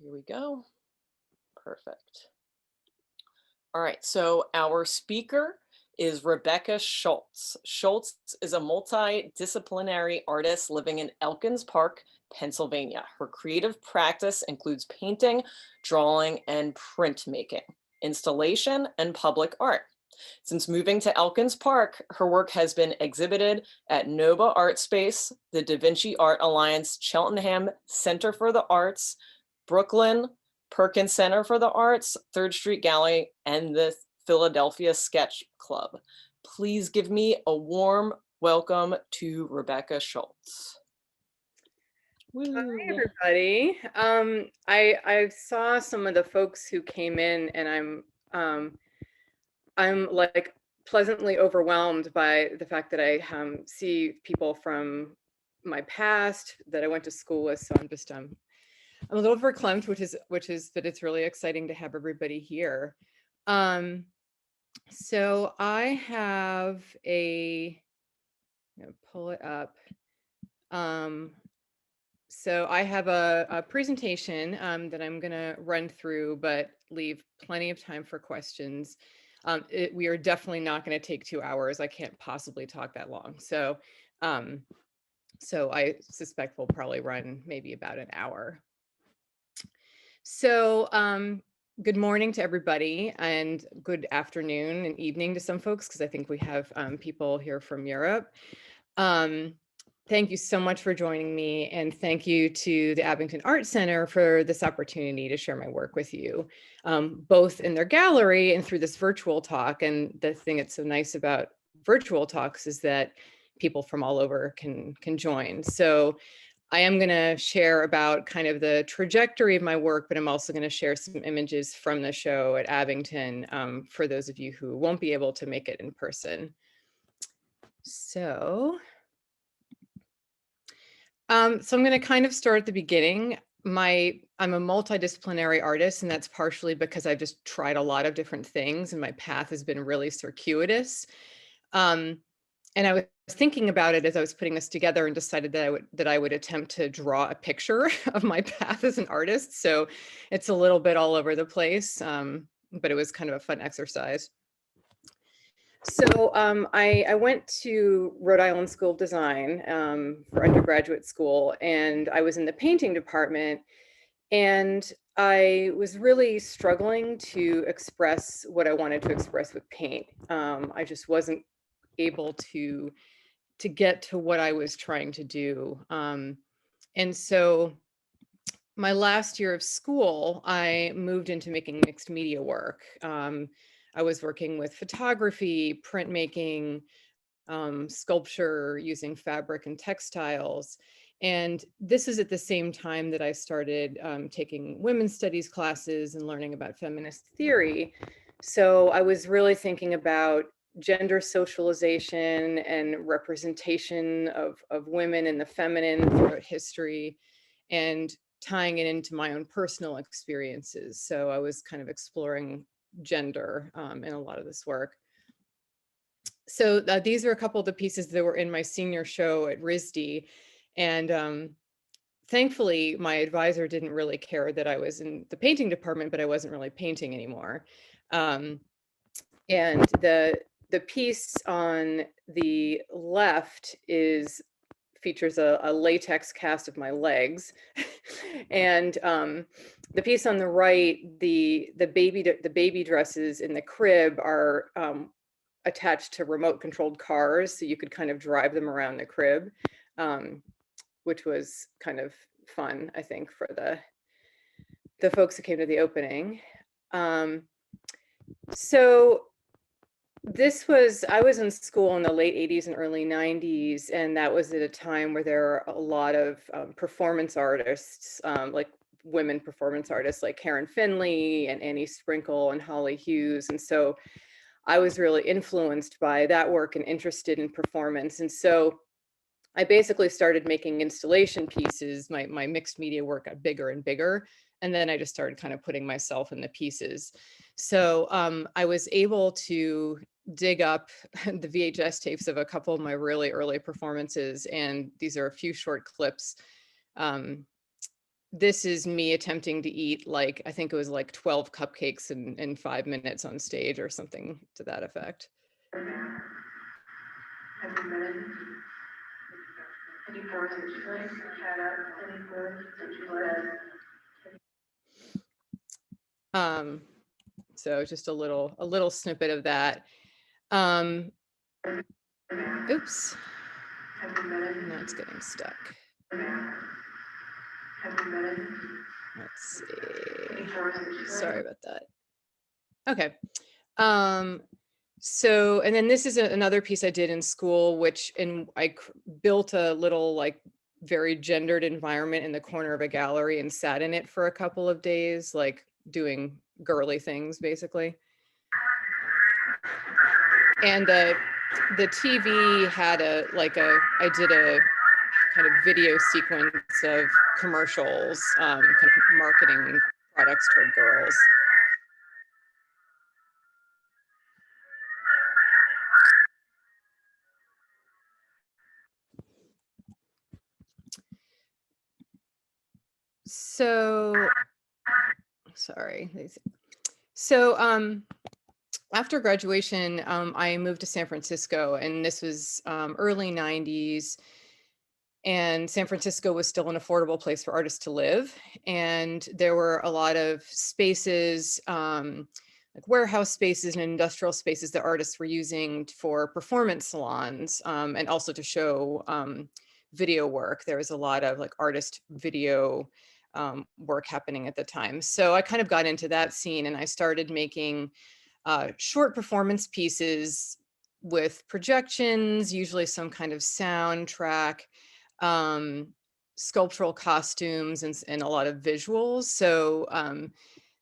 Here we go. Perfect. All right, so our speaker is Rebecca Schultz. Schultz is a multidisciplinary artist living in Elkins Park, Pennsylvania. Her creative practice includes painting, drawing, and printmaking, installation, and public art. Since moving to Elkins Park, her work has been exhibited at Nova Art Space, the Da Vinci Art Alliance Cheltenham Center for the Arts, Brooklyn, Perkins Center for the Arts, Third Street Gallery, and the Philadelphia Sketch Club. Please give me a warm welcome to Rebecca Schultz. Hi, Woo. everybody. I saw some of the folks who came in, and I'm like pleasantly overwhelmed by the fact that I see people from my past that I went to school with. So I'm a little verklempt, which is that it's really exciting to have everybody here. So I have pull it up. So I have a presentation that I'm going to run through, but leave plenty of time for questions. We are definitely not going to take 2 hours. I can't possibly talk that long. So I suspect we'll probably run maybe about an hour. So good morning to everybody, and good afternoon and evening to some folks, because I think we have people here from Europe. Thank you so much for joining me, and thank you to the Abington Art Center for this opportunity to share my work with you, both in their gallery and through this virtual talk. And the thing that's so nice about virtual talks is that people from all over can join. So I am going to share about kind of the trajectory of my work, but I'm also going to share some images from the show at Abington for those of you who won't be able to make it in person. So I'm going to kind of start at the beginning. I'm a multidisciplinary artist, and that's partially because I've just tried a lot of different things, and my path has been really circuitous. And I was thinking about it as I was putting this together, and decided that I would attempt to draw a picture of my path as an artist. So it's a little bit all over the place, but it was kind of a fun exercise. So I went to Rhode Island School of Design for undergraduate school, and I was in the painting department, and I was really struggling to express what I wanted to express with paint. I just wasn't able to get to what I was trying to do. And so my last year of school, I moved into making mixed media work. I was working with photography, printmaking, sculpture using fabric and textiles. And this is at the same time that I started taking women's studies classes and learning about feminist theory. So I was really thinking about gender socialization and representation of women and the feminine throughout history, and tying it into my own personal experiences. So I was kind of exploring gender in a lot of this work. So these are a couple of the pieces that were in my senior show at RISD. And thankfully, my advisor didn't really care that I was in the painting department, but I wasn't really painting anymore. And the piece on the left features a latex cast of my legs. And the piece on the right, the baby dresses in the crib are attached to remote controlled cars, so you could kind of drive them around the crib, which was kind of fun, I think, for the folks who came to the opening. So I was in school in the late 80s and early 90s, and that was at a time where there were a lot of performance artists, like women performance artists like Karen Finley and Annie Sprinkle and Holly Hughes. And so I was really influenced by that work and interested in performance. And so I basically started making installation pieces. My mixed media work got bigger and bigger. And then I just started kind of putting myself in the pieces. So I was able to dig up the VHS tapes of a couple of my really early performances. And these are a few short clips this is me attempting to eat, like, I think it was like 12 cupcakes in 5 minutes on stage or something to that effect. So just a little snippet of that. Oops, now it's getting stuck. Let's see. Sorry about that. Okay. So, and then this is another piece I did in school, which I built a little like very gendered environment in the corner of a gallery and sat in it for a couple of days, like doing girly things basically. And the TV had I did a kind of video sequence of commercials, kind of marketing products toward girls. So, sorry. So, after graduation, I moved to San Francisco, and this was early 90s. And San Francisco was still an affordable place for artists to live. And there were a lot of spaces, like warehouse spaces and industrial spaces that artists were using for performance salons, and also to show video work. There was a lot of like artist video work happening at the time. So I kind of got into that scene, and I started making short performance pieces with projections, usually some kind of soundtrack, sculptural costumes, and a lot of visuals. So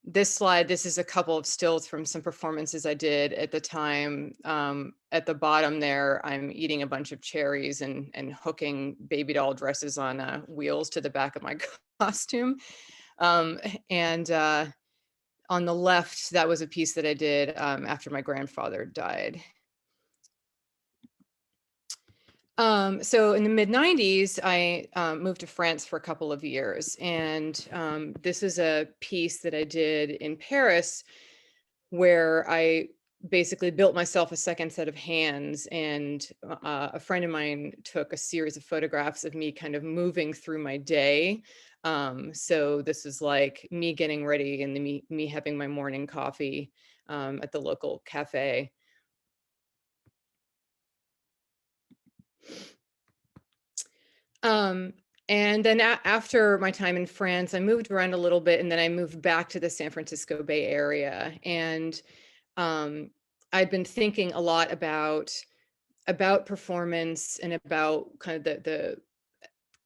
this slide, this is a couple of stills from some performances I did at the time. At the bottom there, I'm eating a bunch of cherries and hooking baby doll dresses on wheels to the back of my costume. And on the left, that was a piece that I did after my grandfather died. So in the mid 90s, I moved to France for a couple of years. And this is a piece that I did in Paris where I basically built myself a second set of hands. And a friend of mine took a series of photographs of me kind of moving through my day. So this is like me getting ready and me having my morning coffee at the local cafe. And then after my time in France, I moved around a little bit, and then I moved back to the San Francisco Bay Area. And I'd been thinking a lot about performance and about kind of the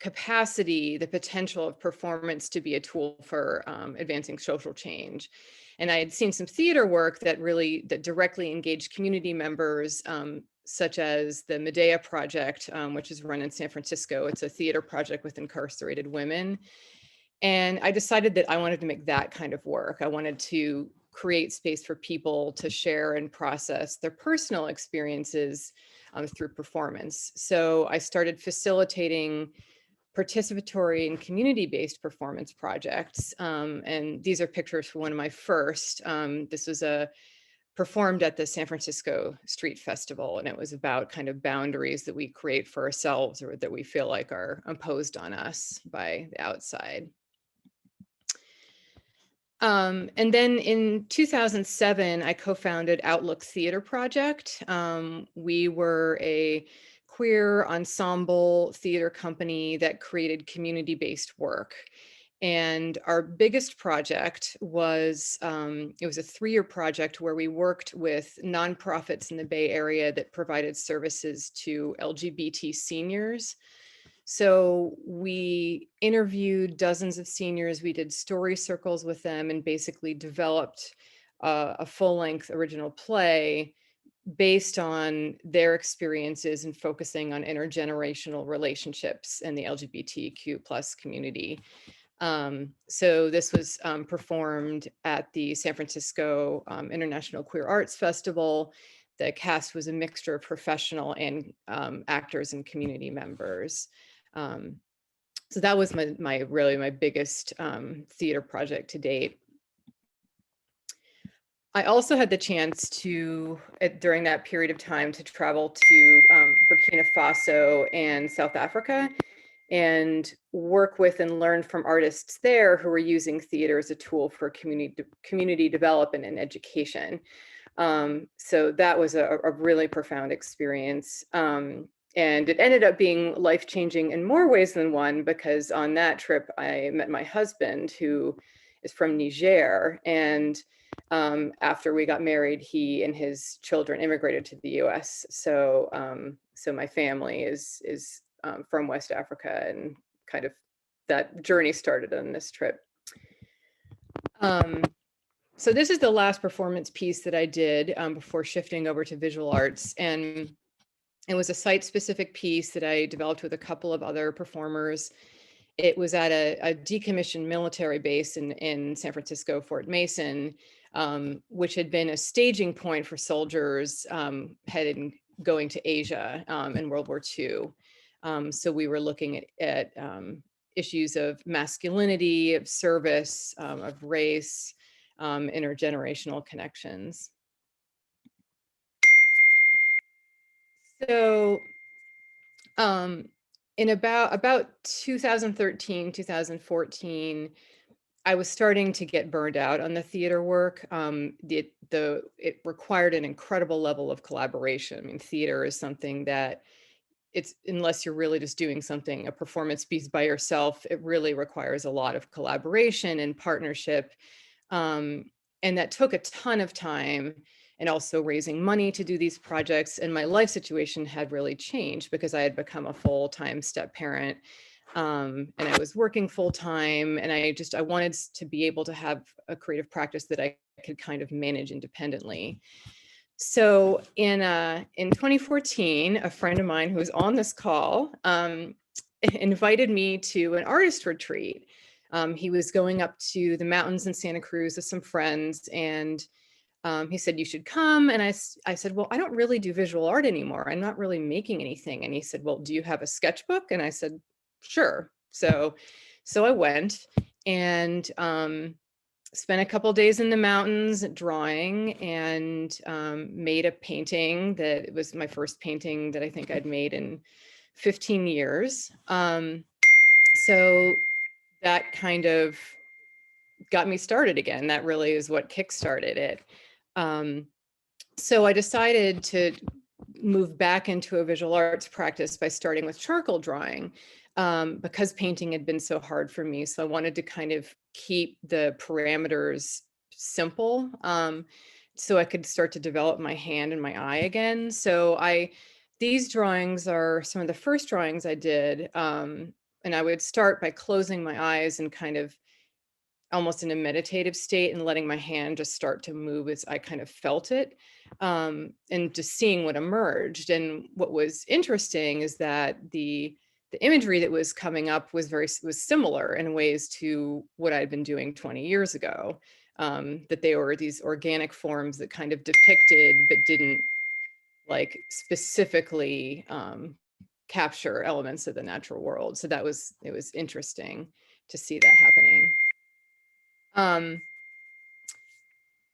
capacity, the potential of performance to be a tool for advancing social change. And I had seen some theater work that directly engaged community members, such as the Medea Project, which is run in San Francisco. It's a theater project with incarcerated women. And I decided that I wanted to make that kind of work. I wanted to create space for people to share and process their personal experiences through performance. So I started facilitating participatory and community-based performance projects. And these are pictures for one of my first. This was performed at the San Francisco Street Festival, and it was about kind of boundaries that we create for ourselves or that we feel like are imposed on us by the outside. And then in 2007, I co-founded Outlook Theater Project. We were a queer ensemble theater company that created community-based work. And our biggest project was, it was a 3-year project where we worked with nonprofits in the Bay Area that provided services to LGBT seniors. So we interviewed dozens of seniors, we did story circles with them, and basically developed a full-length original play based on their experiences and focusing on intergenerational relationships in the LGBTQ plus community. So this was performed at the San Francisco International Queer Arts Festival. The cast was a mixture of professional and actors and community members. So that was really my biggest theater project to date. I also had the chance to, during that period of time, to travel to Burkina Faso and South Africa and work with and learn from artists there who were using theater as a tool for community development and education. So that was a really profound experience. And it ended up being life-changing in more ways than one, because on that trip, I met my husband, who is from Niger. And after we got married, he and his children immigrated to the US. So, so my family is from West Africa, and kind of that journey started on this trip. So this is the last performance piece that I did before shifting over to visual arts. And it was a site-specific piece that I developed with a couple of other performers. It was at a decommissioned military base in San Francisco, Fort Mason, which had been a staging point for soldiers going to Asia in World War II. So we were looking at issues of masculinity, of service, of race, intergenerational connections. So in about 2013, 2014, I was starting to get burned out on the theater work. It required an incredible level of collaboration. I mean, theater is something that unless you're really just doing something, a performance piece by yourself, it really requires a lot of collaboration and partnership. And that took a ton of time, and also raising money to do these projects. And my life situation had really changed because I had become a full-time step parent. And I was working full-time, and I wanted to be able to have a creative practice that I could kind of manage independently. So in 2014, a friend of mine who was on this call invited me to an artist retreat. He was going up to the mountains in Santa Cruz with some friends, and he said, "You should come." And I said, "Well, I don't really do visual art anymore. I'm not really making anything." And he said, "Well, do you have a sketchbook?" And I said, "Sure." So I went and spent a couple days in the mountains drawing, and made a painting that was my first painting that I think I'd made in 15 years. So that kind of got me started again. That really is what kickstarted it. So I decided to move back into a visual arts practice by starting with charcoal drawing, because painting had been so hard for me. So I wanted to kind of keep the parameters simple, so I could start to develop my hand and my eye again. So these drawings are some of the first drawings I did. And I would start by closing my eyes and kind of almost in a meditative state, and letting my hand just start to move as I kind of felt it, and just seeing what emerged. And what was interesting is that the imagery that was coming up was similar in ways to what I'd been doing 20 years ago. That they were these organic forms that kind of depicted but didn't like specifically capture elements of the natural world. So it was interesting to see that happening.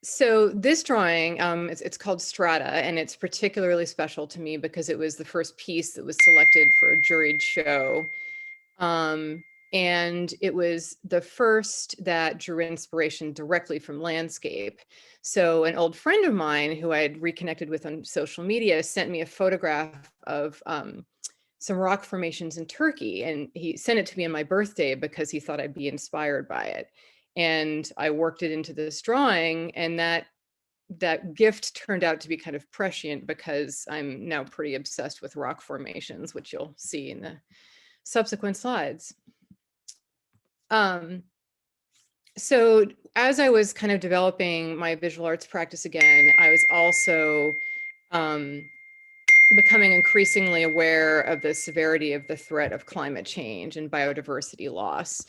So this drawing, it's called Strata, and it's particularly special to me because it was the first piece that was selected for a juried show. And it was the first that drew inspiration directly from landscape. So an old friend of mine who I had reconnected with on social media sent me a photograph of some rock formations in Turkey, and he sent it to me on my birthday because he thought I'd be inspired by it. And I worked it into this drawing, and that gift turned out to be kind of prescient because I'm now pretty obsessed with rock formations, which you'll see in the subsequent slides. So as I was kind of developing my visual arts practice again, I was also becoming increasingly aware of the severity of the threat of climate change and biodiversity loss.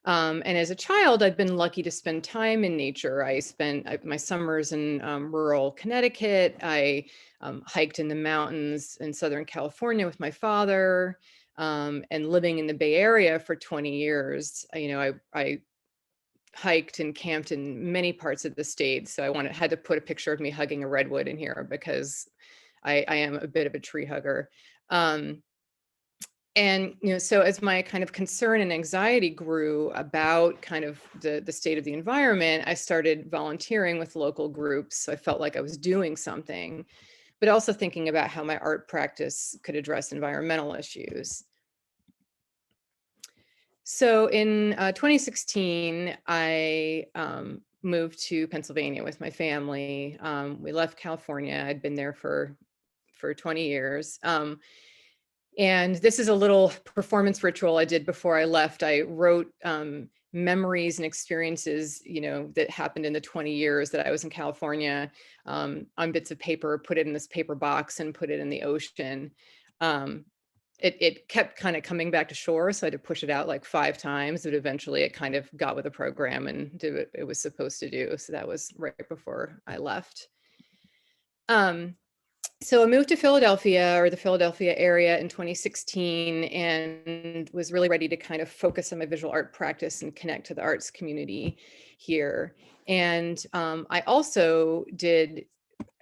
And as a child, I've been lucky to spend time in nature. I spent my summers in rural Connecticut. I hiked in the mountains in Southern California with my father. And living in the Bay Area for 20 years, I hiked and camped in many parts of the state. So had to put a picture of me hugging a redwood in here because I am a bit of a tree hugger. And so as my kind of concern and anxiety grew about kind of the state of the environment, I started volunteering with local groups. So I felt like I was doing something, but also thinking about how my art practice could address environmental issues. So in 2016, I moved to Pennsylvania with my family. We left California. I'd been there for 20 years. And this is a little performance ritual I did before I left. I wrote memories and experiences, that happened in the 20 years that I was in California, on bits of paper, put it in this paper box and put it in the ocean. It kept kind of coming back to shore, so I had to push it out like 5 times, but eventually it kind of got with the program and did what it was supposed to do. So that was right before I left. So I moved to Philadelphia, or the Philadelphia area, in 2016, and was really ready to kind of focus on my visual art practice and connect to the arts community here. And I also did,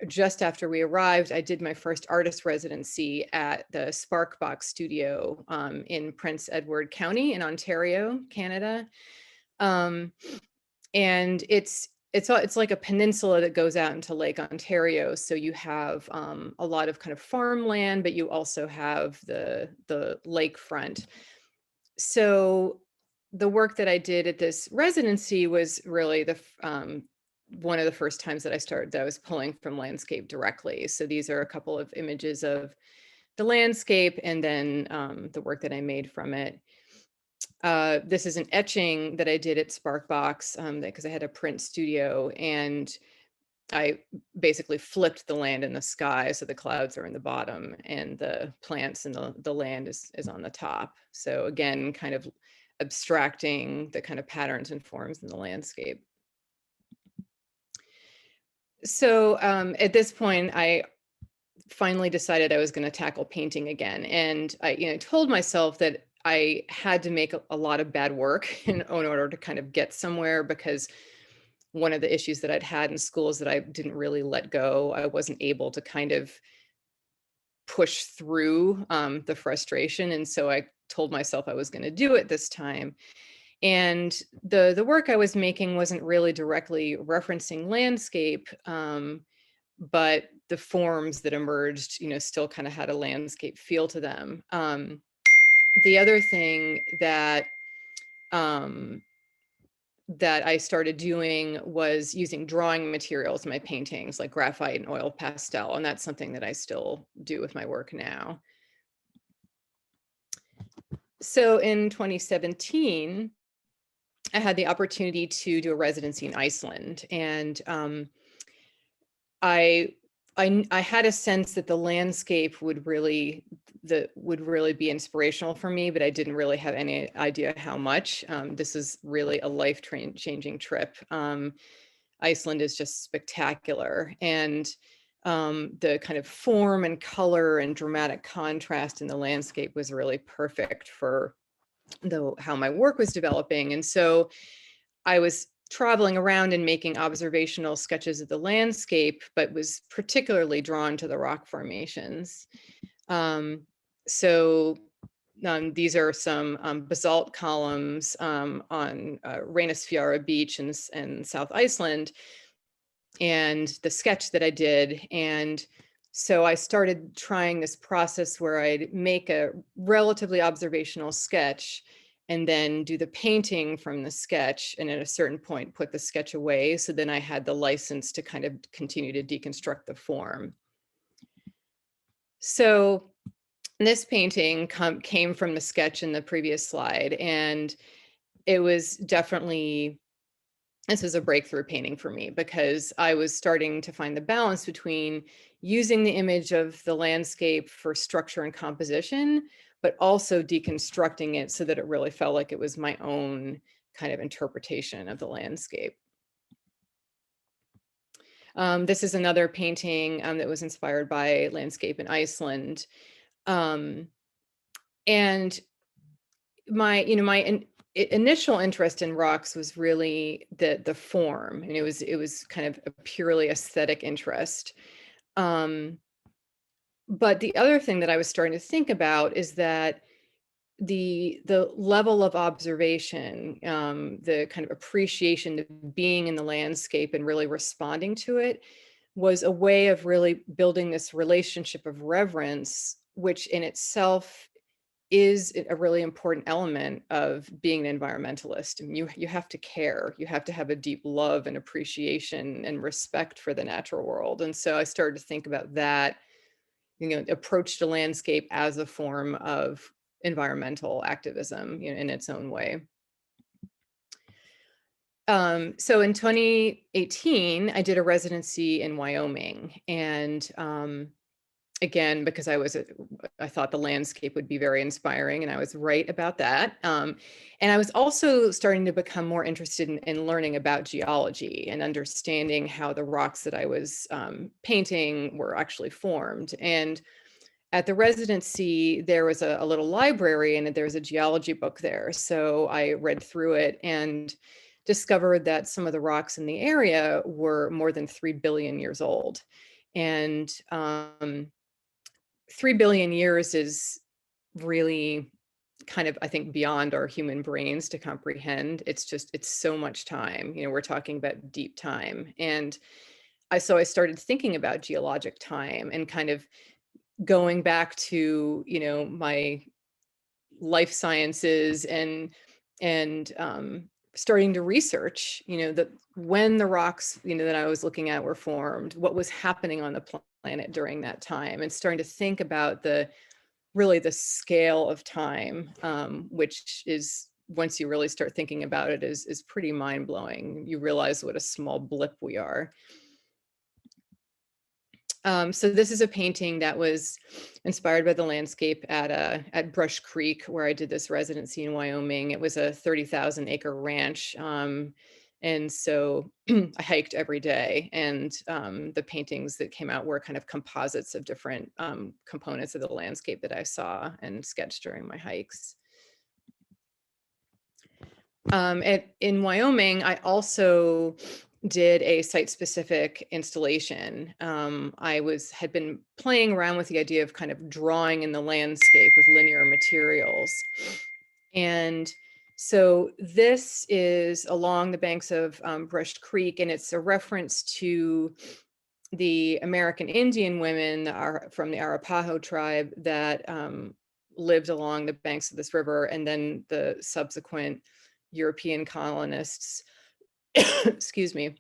just after we arrived, I did my first artist residency at the Sparkbox Studio in Prince Edward County in Ontario, Canada. And it's like a peninsula that goes out into Lake Ontario. So you have a lot of kind of farmland, but you also have the lakefront. So the work that I did at this residency was really one of the first times that I was pulling from landscape directly. So these are a couple of images of the landscape and then the work that I made from it. This is an etching that I did at Sparkbox because I had a print studio, and I basically flipped the land in the sky so the clouds are in the bottom and the plants and the land is on the top. So again, kind of abstracting the kind of patterns and forms in the landscape. So at this point, I finally decided I was going to tackle painting again. And I told myself that I had to make a lot of bad work in order to kind of get somewhere, because one of the issues that I'd had in school is that I didn't really let go. I wasn't able to kind of push through the frustration. And so I told myself I was going to do it this time. And the work I was making wasn't really directly referencing landscape, but the forms that emerged, still kind of had a landscape feel to them. The other thing that that I started doing was using drawing materials in my paintings, like graphite and oil pastel, and that's something that I still do with my work now. So in 2017, I had the opportunity to do a residency in Iceland, and I had a sense that the landscape would really be inspirational for me, but I didn't really have any idea how much. This is really a life-changing trip. Iceland is just spectacular, and the kind of form and color and dramatic contrast in the landscape was really perfect for how my work was developing. And so I was traveling around and making observational sketches of the landscape, but was particularly drawn to the rock formations. So these are some basalt columns on Reynisfjara Beach in South Iceland, and the sketch that I did. And so I started trying this process where I'd make a relatively observational sketch and then do the painting from the sketch, and at a certain point put the sketch away. So then I had the license to kind of continue to deconstruct the form. So this painting came from the sketch in the previous slide, and it was definitely, this was a breakthrough painting for me, because I was starting to find the balance between using the image of the landscape for structure and composition, but also deconstructing it so that it really felt like it was my own kind of interpretation of the landscape. This is another painting that was inspired by landscape in Iceland. And my initial interest in rocks was really the form, and it was kind of a purely aesthetic interest. Um, but the other thing that I was starting to think about is that the level of observation, the kind of appreciation of being in the landscape and really responding to it was a way of really building this relationship of reverence, which in itself is a really important element of being an environmentalist. And you have to care, you have to have a deep love and appreciation and respect for the natural world. And so I started to think about that, approach to landscape as a form of environmental activism, in its own way. So in 2018, I did a residency in Wyoming, and again, because I thought the landscape would be very inspiring, and I was right about that. And I was also starting to become more interested in learning about geology and understanding how the rocks that I was painting were actually formed. And at the residency, there was a little library, and there was a geology book there. So I read through it and discovered that some of the rocks in the area were more than 3 billion years old. And 3 billion years is really kind of, I think, beyond our human brains to comprehend. It's so much time. We're talking about deep time. And so I started thinking about geologic time and kind of going back to, my life sciences and starting to research, that when the rocks, that I was looking at were formed, what was happening on the planet during that time, and starting to think about really the scale of time, which is, once you really start thinking about it, is pretty mind blowing. You realize what a small blip we are. So this is a painting that was inspired by the landscape at Brush Creek, where I did this residency in Wyoming. It was a 30,000 acre ranch. And so I hiked every day, and the paintings that came out were kind of composites of different components of the landscape that I saw and sketched during my hikes. In Wyoming, I also did a site-specific installation. I had been playing around with the idea of kind of drawing in the landscape with linear materials. And so this is along the banks of Brush Creek, and it's a reference to the American Indian women that are from the Arapaho tribe that lived along the banks of this river, and then the subsequent European colonists, excuse me.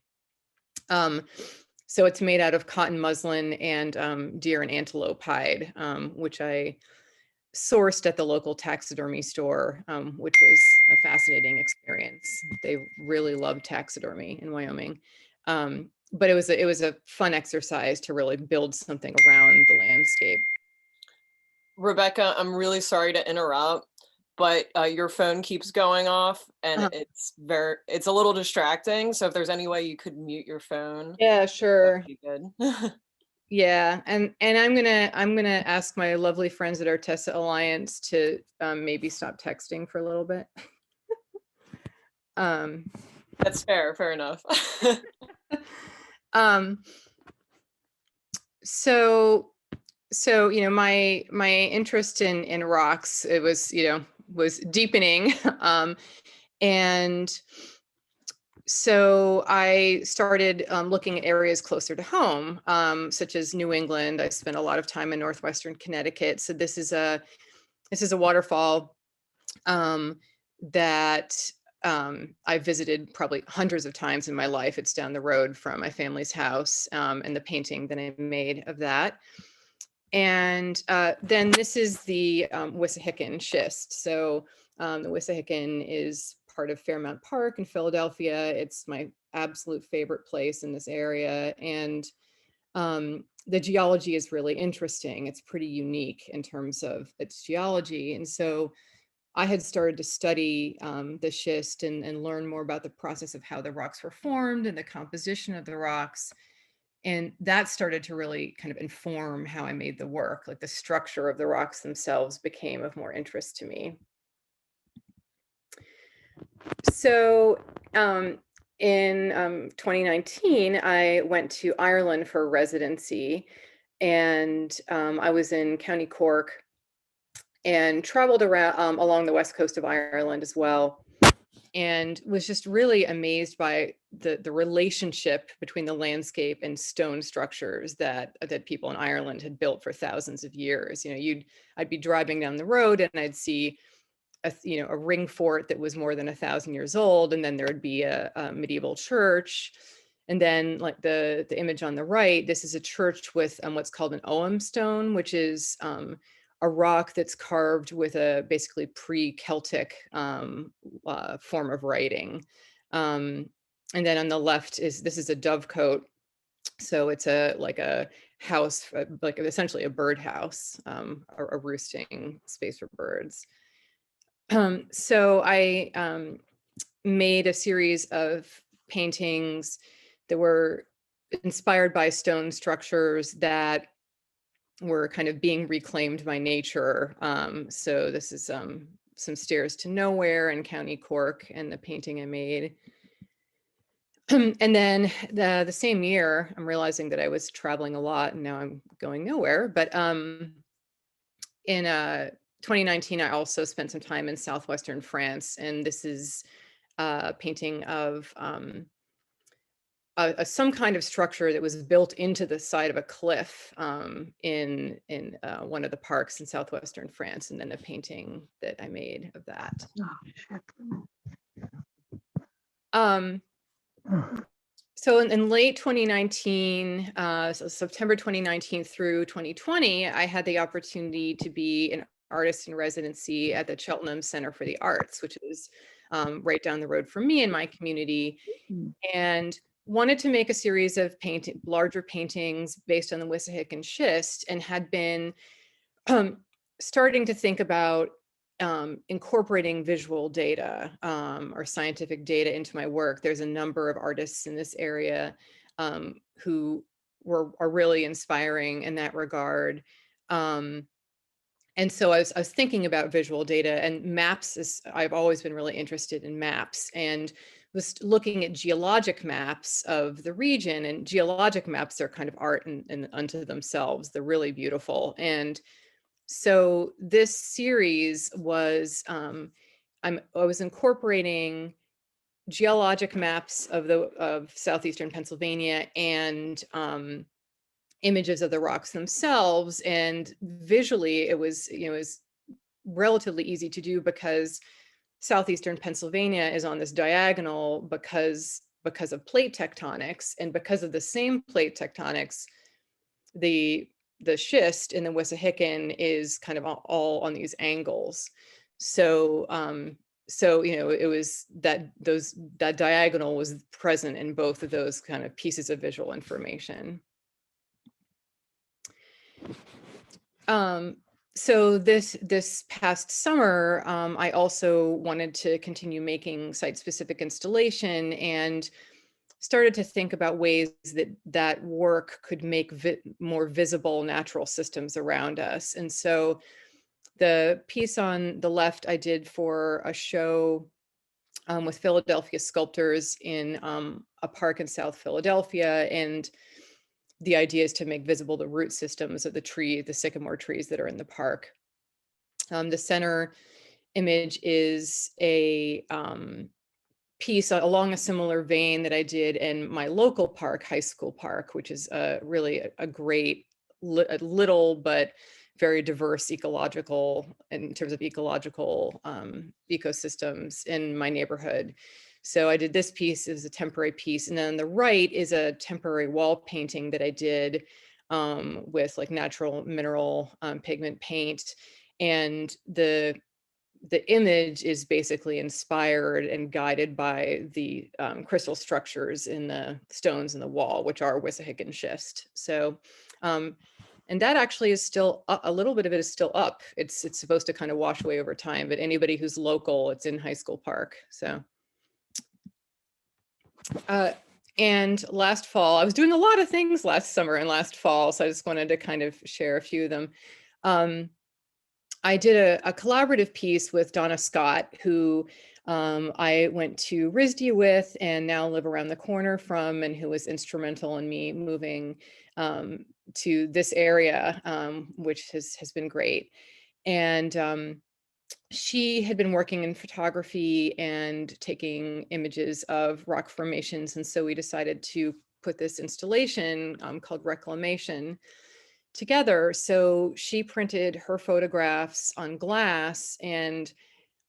So it's made out of cotton muslin and deer and antelope hide, which I sourced at the local taxidermy store, which was a fascinating experience. They really love taxidermy in Wyoming. But it was a fun exercise to really build something around the landscape. Rebecca, I'm really sorry to interrupt, but your phone keeps going off, and it's a little distracting. So if there's any way you could mute your phone, Yeah, that sure. would be good. Yeah, and I'm gonna ask my lovely friends at Artesa Alliance to maybe stop texting for a little bit. That's fair enough. um, so my interest in rocks, it was was deepening, and so I started looking at areas closer to home, such as New England. I spent a lot of time in northwestern Connecticut. So this is a waterfall that I visited probably hundreds of times in my life. It's down the road from my family's house, and the painting that I made of that. And then this is the Wissa Hicken schist. So the Wissa Hicken is part of Fairmount Park in Philadelphia. It's my absolute favorite place in this area. And the geology is really interesting. It's pretty unique in terms of its geology. And so I had started to study the schist and learn more about the process of how the rocks were formed and the composition of the rocks. And that started to really kind of inform how I made the work. Like the structure of the rocks themselves became of more interest to me. So in 2019, I went to Ireland for residency, and I was in County Cork and traveled around along the west coast of Ireland as well, and was just really amazed by the relationship between the landscape and stone structures that people in Ireland had built for thousands of years. You know, I'd be driving down the road and I'd see a ring fort that was more than 1,000 years old, and then there would be a medieval church. And then, like the image on the right, this is a church with what's called an ogham stone, which is a rock that's carved with a basically pre-Celtic form of writing. And then on the left this is a dovecote, so it's like a house, like essentially a birdhouse, a roosting space for birds. So I made a series of paintings that were inspired by stone structures that were kind of being reclaimed by nature. So this is some stairs to nowhere in County Cork, and the painting I made. And then the same year, I'm realizing that I was traveling a lot and now I'm going nowhere. But in 2019, I also spent some time in southwestern France, and this is a painting of some kind of structure that was built into the side of a cliff in one of the parks in southwestern France, and then a painting that I made of that. So in late 2019, so September 2019 through 2020, I had the opportunity to be an artist in residency at the Cheltenham Center for the Arts, which is right down the road from me in my community, and wanted to make a series of larger paintings based on the Wissa, Hicken, Schist, and had been starting to think about incorporating visual data or scientific data into my work. There's a number of artists in this area who are really inspiring in that regard. And so I was thinking about visual data, and maps I've always been really interested in maps, and was looking at geologic maps of the region. And geologic maps are kind of art in unto themselves. They're really beautiful. And so this series was, I was incorporating geologic maps of southeastern Pennsylvania and images of the rocks themselves. And visually, it was relatively easy to do because southeastern Pennsylvania is on this diagonal because of plate tectonics, and because of the same plate tectonics, the schist in the Wissa, Hicken is kind of all on these angles. So it was that diagonal was present in both of those kind of pieces of visual information. So this past summer, I also wanted to continue making site-specific installation, and started to think about ways that work could make more visible natural systems around us. And so the piece on the left I did for a show with Philadelphia sculptors in a park in South Philadelphia, and the idea is to make visible the root systems of the sycamore trees that are in the park. The center image is a piece along a similar vein that I did in my local park, High School Park, which is really a great, little but very diverse in terms of ecological ecosystems in my neighborhood. So I did this piece as a temporary piece, and then on the right is a temporary wall painting that I did with like natural mineral pigment paint, and the image is basically inspired and guided by the crystal structures in the stones in the wall, which are Wissa, Hicken, Schist. So, and that actually is still a little bit of it is still up. It's supposed to kind of wash away over time, but anybody who's local, it's in High School Park. So, And last fall, I was doing a lot of things last summer and last fall, so I just wanted to kind of share a few of them. I did a collaborative piece with Donna Scott, who I went to RISD with and now live around the corner from, and who was instrumental in me moving to this area, which has been great. And she had been working in photography and taking images of rock formations. And so we decided to put this installation called Reclamation together. So she printed her photographs on glass and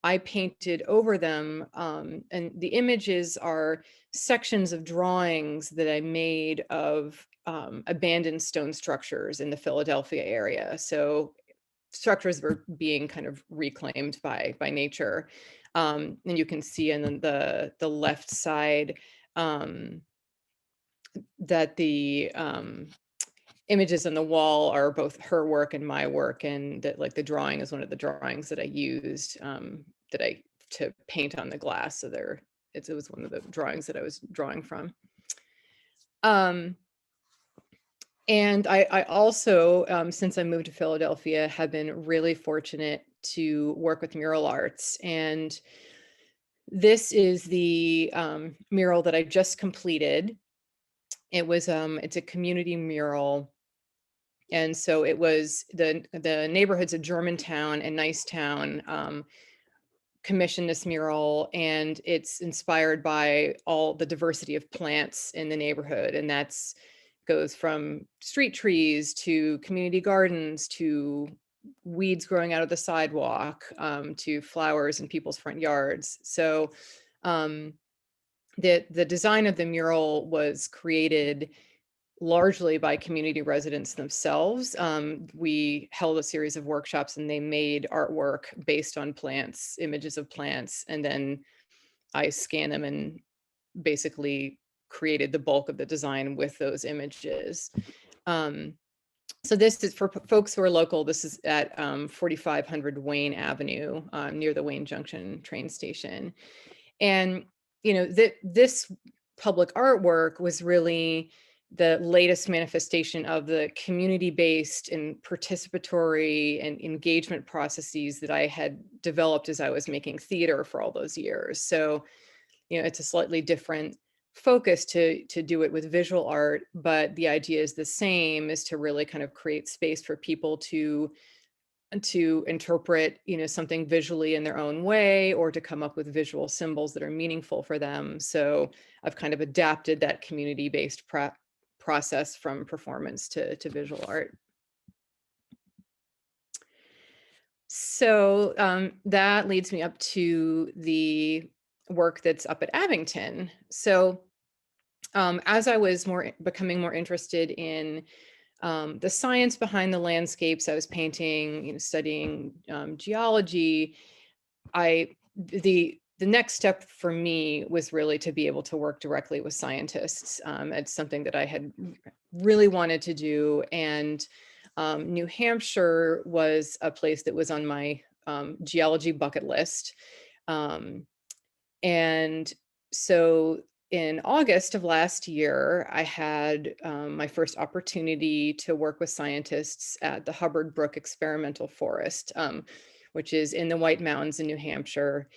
I painted over them. And the images are sections of drawings that I made of abandoned stone structures in the Philadelphia area. So structures were being kind of reclaimed by nature. And you can see in the left side that the images on the wall are both her work and my work, and that like the drawing is one of the drawings that I used to paint on the glass. So it was one of the drawings that I was drawing from. And I also, since I moved to Philadelphia, have been really fortunate to work with Mural Arts. And this is the mural that I just completed. It's a community mural. And so it was the neighborhoods of Germantown and Nicetown commissioned this mural, and it's inspired by all the diversity of plants in the neighborhood. And that's goes from street trees to community gardens to weeds growing out of the sidewalk to flowers in people's front yards. So the design of the mural was created largely by community residents themselves. We held a series of workshops and they made artwork based on plants, images of plants, and then I scanned them and basically created the bulk of the design with those images. So this is for folks who are local. This is at 4500 Wayne Avenue near the Wayne Junction train station. And, you know, this public artwork was really the latest manifestation of the community-based and participatory and engagement processes that I had developed as I was making theater for all those years. So, you know, it's a slightly different focus to do it with visual art, but the idea is the same, is to really kind of create space for people to interpret, you know, something visually in their own way, or to come up with visual symbols that are meaningful for them. So I've kind of adapted that community-based process from performance to visual art. So that leads me up to the work that's up at Abington. So as I was becoming more interested in the science behind the landscapes I was painting, you know, studying geology, the next step for me was really to be able to work directly with scientists. It's something that I had really wanted to do, and New Hampshire was a place that was on my geology bucket list. And so in August of last year, I had my first opportunity to work with scientists at the Hubbard Brook Experimental Forest, which is in the White Mountains in New Hampshire.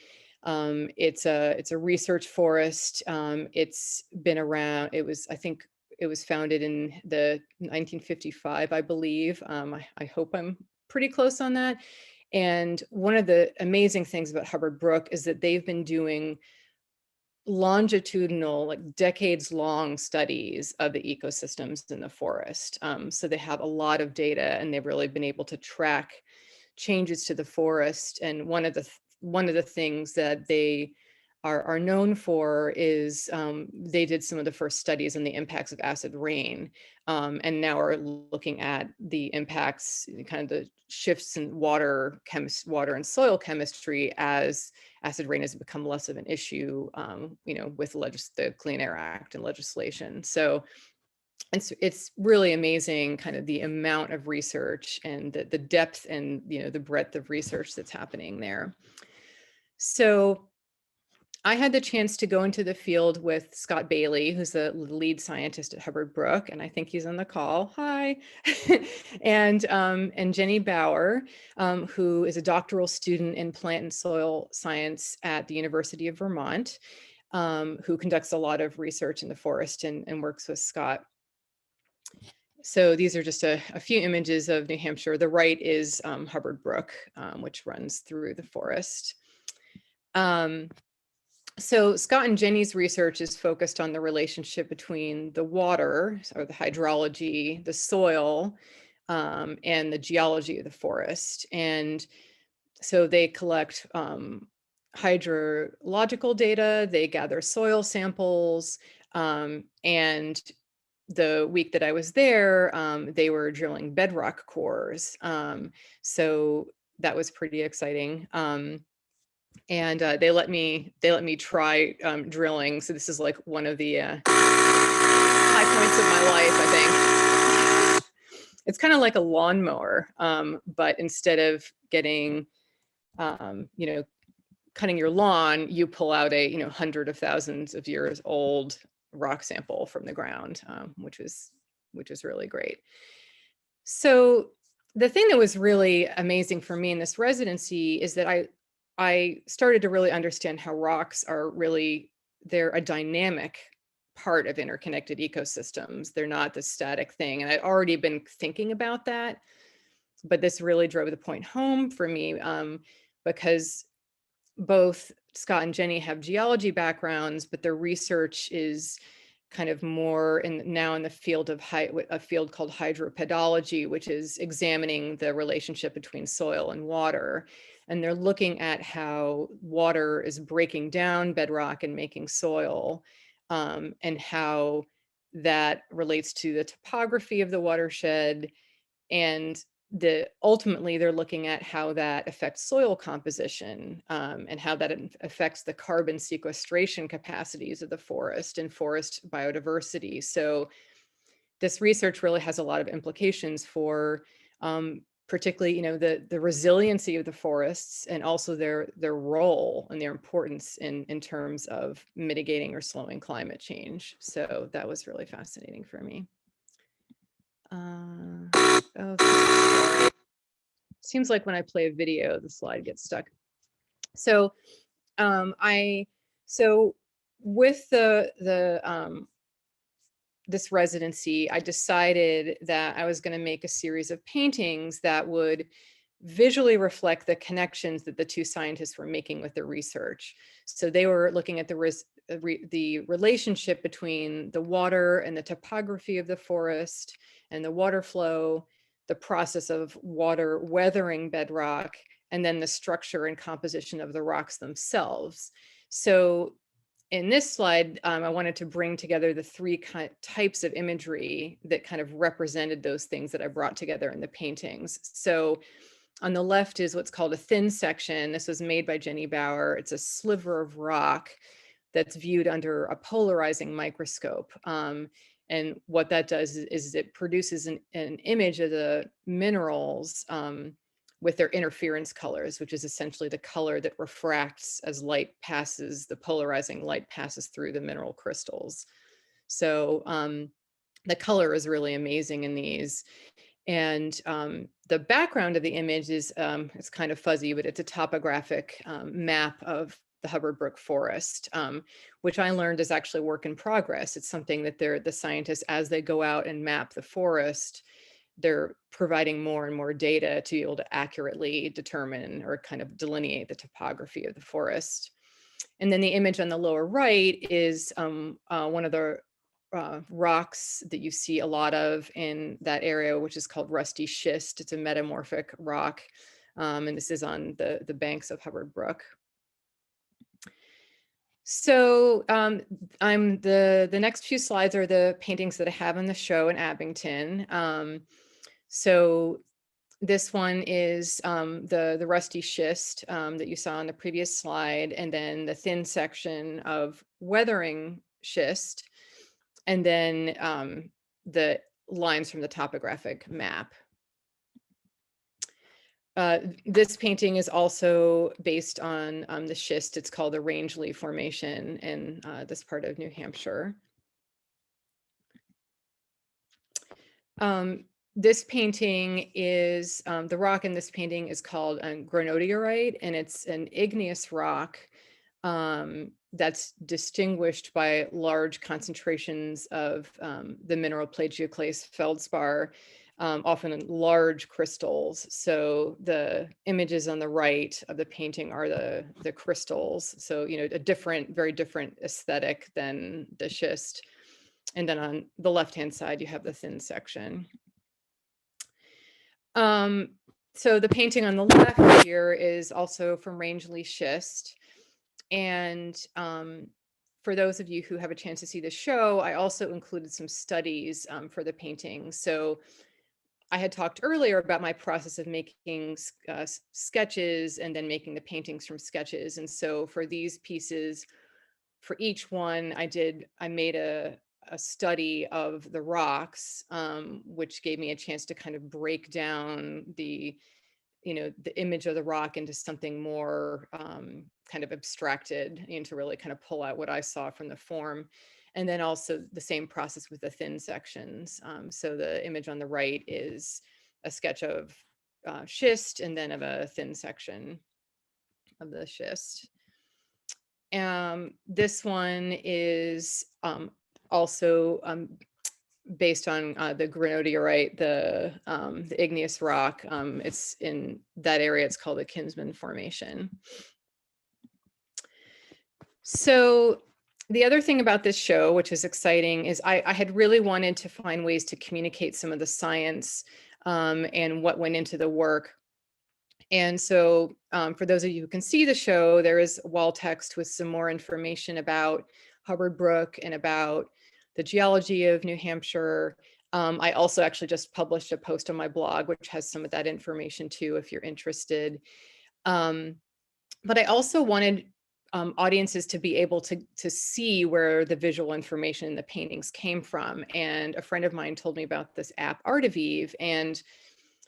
It's a research forest. It's been around. I think it was founded in the 1955, I believe. I hope I'm pretty close on that. And one of the amazing things about Hubbard Brook is that they've been doing longitudinal, like decades long studies of the ecosystems in the forest. So they have a lot of data and they've really been able to track changes to the forest. And one of the things that they are known for is they did some of the first studies on the impacts of acid rain, and now are looking at the impacts, kind of the shifts in water and soil chemistry as acid rain has become less of an issue, you know, with the Clean Air Act and legislation. So it's really amazing, kind of the amount of research and the depth and, you know, the breadth of research that's happening there. So I had the chance to go into the field with Scott Bailey, who's the lead scientist at Hubbard Brook, and I think he's on the call. Hi, and Jenny Bauer, who is a doctoral student in plant and soil science at the University of Vermont, who conducts a lot of research in the forest and works with Scott. So these are just a few images of New Hampshire. The right is Hubbard Brook, which runs through the forest. So Scott and Jenny's research is focused on the relationship between the water, or the hydrology, the soil, and the geology of the forest. And so they collect hydrological data, they gather soil samples, and the week that I was there, they were drilling bedrock cores. So that was pretty exciting. And they let me try drilling. So this is like one of the high points of my life, I think. It's kind of like a lawnmower, but instead of getting, you know, cutting your lawn, you pull out a, you know, hundred of thousands of years old rock sample from the ground, which is really great. So the thing that was really amazing for me in this residency is that I started to really understand how rocks are really, they're a dynamic part of interconnected ecosystems. They're not the static thing. And I'd already been thinking about that, but this really drove the point home for me, because both Scott and Jenny have geology backgrounds, but their research is kind of more now in the field of a field called hydropedology, which is examining the relationship between soil and water. And they're looking at how water is breaking down bedrock and making soil, and how that relates to the topography of the watershed. And ultimately they're looking at how that affects soil composition, and how that affects the carbon sequestration capacities of the forest and forest biodiversity. So this research really has a lot of implications for, particularly, you know, the resiliency of the forests, and also their role and their importance in terms of mitigating or slowing climate change. So that was really fascinating for me. Oh, sorry. Seems like when I play a video, the slide gets stuck. So so with this residency, I decided that I was going to make a series of paintings that would visually reflect the connections that the two scientists were making with their research. So they were looking at the relationship between the water and the topography of the forest and the water flow, the process of water weathering bedrock, and then the structure and composition of the rocks themselves. So in this slide, I wanted to bring together the three types of imagery that kind of represented those things that I brought together in the paintings. So on the left is what's called a thin section. This was made by Jenny Bauer. It's a sliver of rock that's viewed under a polarizing microscope. And what that does is it produces an image of the minerals with their interference colors, which is essentially the color that refracts as light passes, the polarizing light passes through the mineral crystals. So the color is really amazing in these. And the background of the image is, it's kind of fuzzy, but it's a topographic map of the Hubbard Brook forest, which I learned is actually work in progress. It's something that the scientists, as they go out and map the forest, they're providing more and more data to be able to accurately determine or kind of delineate the topography of the forest. And then the image on the lower right is one of the rocks that you see a lot of in that area, which is called rusty schist. It's a metamorphic rock, and this is on the banks of Hubbard Brook. So the next few slides are the paintings that I have in the show in Abington. So this one is the rusty schist that you saw on the previous slide, and then the thin section of weathering schist, and then the lines from the topographic map. This painting is also based on the schist. It's called the Rangeley Formation in this part of New Hampshire. This painting is, the rock in this painting is called granodiorite, and it's an igneous rock that's distinguished by large concentrations of the mineral plagioclase feldspar, often in large crystals. So the images on the right of the painting are the crystals. So, you know, a different, very different aesthetic than the schist. And then on the left-hand side, you have the thin section. So the painting on the left here is also from Rangeley schist. And for those of you who have a chance to see the show, I also included some studies for the painting. So I had talked earlier about my process of making sketches and then making the paintings from sketches. And so for these pieces, for each one, I made a study of the rocks, which gave me a chance to kind of break down the image of the rock into something more kind of abstracted, and to really kind of pull out what I saw from the form. And then also the same process with the thin sections. So the image on the right is a sketch of schist, and then of a thin section of the schist. This one is also based on the granodiorite, the igneous rock. It's in that area. It's called the Kinsman Formation. So the other thing about this show, which is exciting, is I had really wanted to find ways to communicate some of the science and what went into the work. And so for those of you who can see the show, there is wall text with some more information about Hubbard Brook and about the geology of New Hampshire. I also actually just published a post on my blog, which has some of that information too, if you're interested. But I also wanted audiences to be able to see where the visual information in the paintings came from. And a friend of mine told me about this app, Artivive. And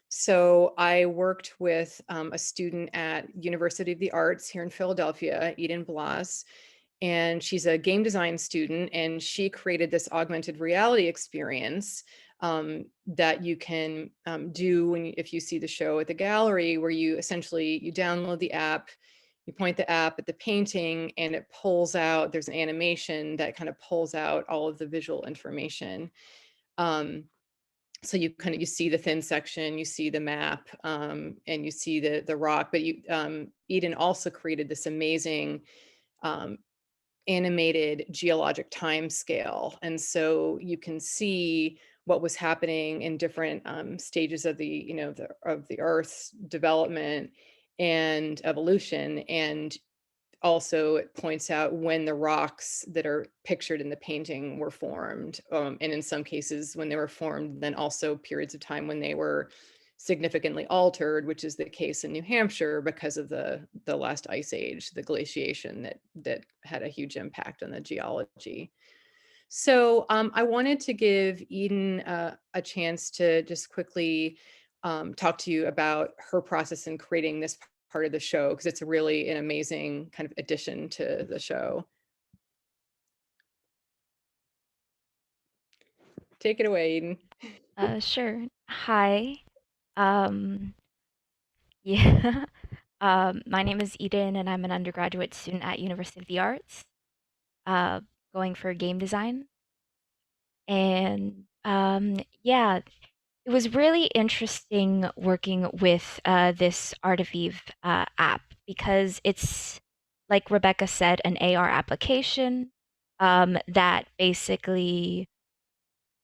so I worked with a student at University of the Arts here in Philadelphia, Eden Blas, and she's a game design student, and she created this augmented reality experience that you can do if you see the show at the gallery, where you essentially, you download the app, you point the app at the painting, and it pulls out, there's an animation that kind of pulls out all of the visual information. So you see the thin section, you see the map, and you see the rock. But Eden also created this amazing animated geologic time scale, and so you can see what was happening in different stages of the Earth's development and evolution. And also it points out when the rocks that are pictured in the painting were formed, and in some cases when they were formed, then also periods of time when they were significantly altered, which is the case in New Hampshire because of the last ice age, the glaciation that had a huge impact on the geology. So I wanted to give Eden a chance to just quickly talk to you about her process in creating this part of the show, because it's really an amazing kind of addition to the show. Take it away, Eden. Sure. Hi. Um, yeah. My name is Eden, and I'm an undergraduate student at University of the Arts, uh, going for game design. And yeah, it was really interesting working with this Artivive app because it's, like Rebecca said, an AR application that basically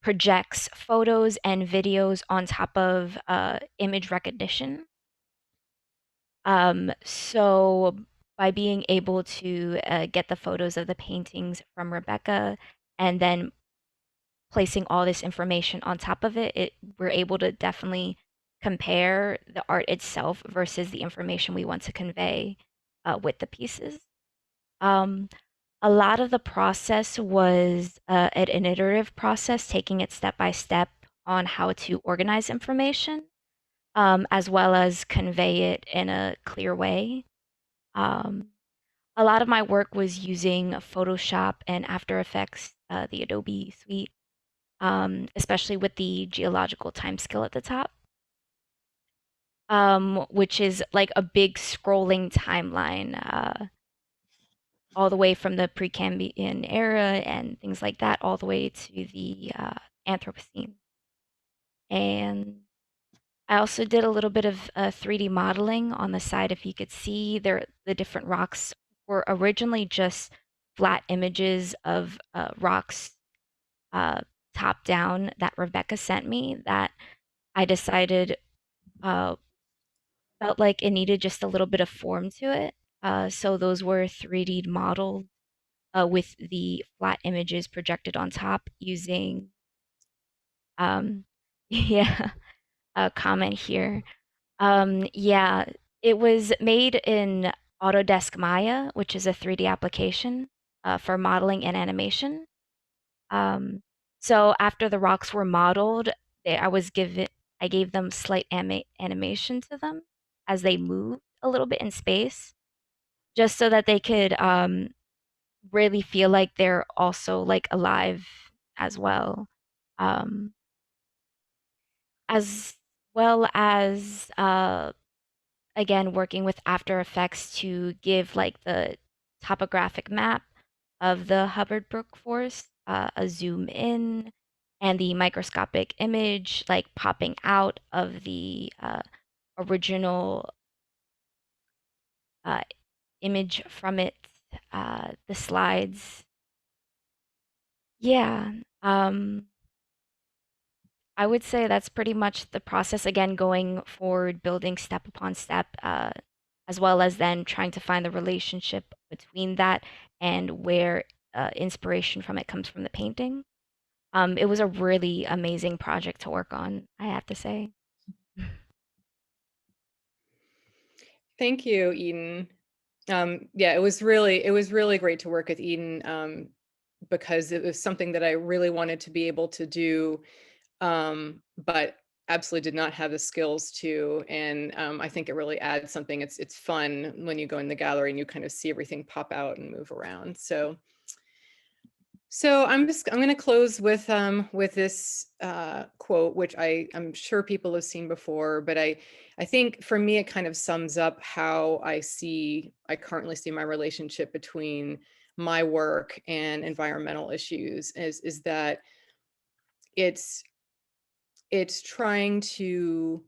projects photos and videos on top of image recognition. So by being able to get the photos of the paintings from Rebecca and then placing all this information on top of it, we're able to definitely compare the art itself versus the information we want to convey with the pieces. Um, a lot of the process was an iterative process, taking it step by step on how to organize information. as well as convey it in a clear way. A lot of my work was using Photoshop and After Effects, the Adobe suite, especially with the geological time scale at the top, which is like a big scrolling timeline, all the way from the Precambrian era and things like that, all the way to the Anthropocene. And I also did a little bit of 3D modeling on the side. If you could see there, the different rocks were originally just flat images of rocks uh, top down that Rebecca sent me that I decided uh, felt like it needed just a little bit of form to it. So those were 3D modeled with the flat images projected on top using, um, yeah, a comment here. Yeah, it was made in Autodesk Maya, which is a 3D application for modeling and animation. So after the rocks were modeled, I gave them slight animation to them as they moved a little bit in space, just so that they could really feel like they're also like alive as well. Um, as well as again working with After Effects to give like the topographic map of the Hubbard Brook forest, a zoom in, and the microscopic image like popping out of the original uh, image from it, the slides. Yeah, I would say that's pretty much the process. Again, going forward, building step upon step, as well as then trying to find the relationship between that and where inspiration from it comes from the painting. It was a really amazing project to work on, I have to say. Thank you, Eden. Yeah, it was really great to work with Eden, because it was something that I really wanted to be able to do, but absolutely did not have the skills to. And I think it really adds something. It's fun when you go in the gallery and you kind of see everything pop out and move around. So I'm going to close with this quote, which I'm sure people have seen before, but I think for me it kind of sums up how I currently see my relationship between my work and environmental issues is that it's trying to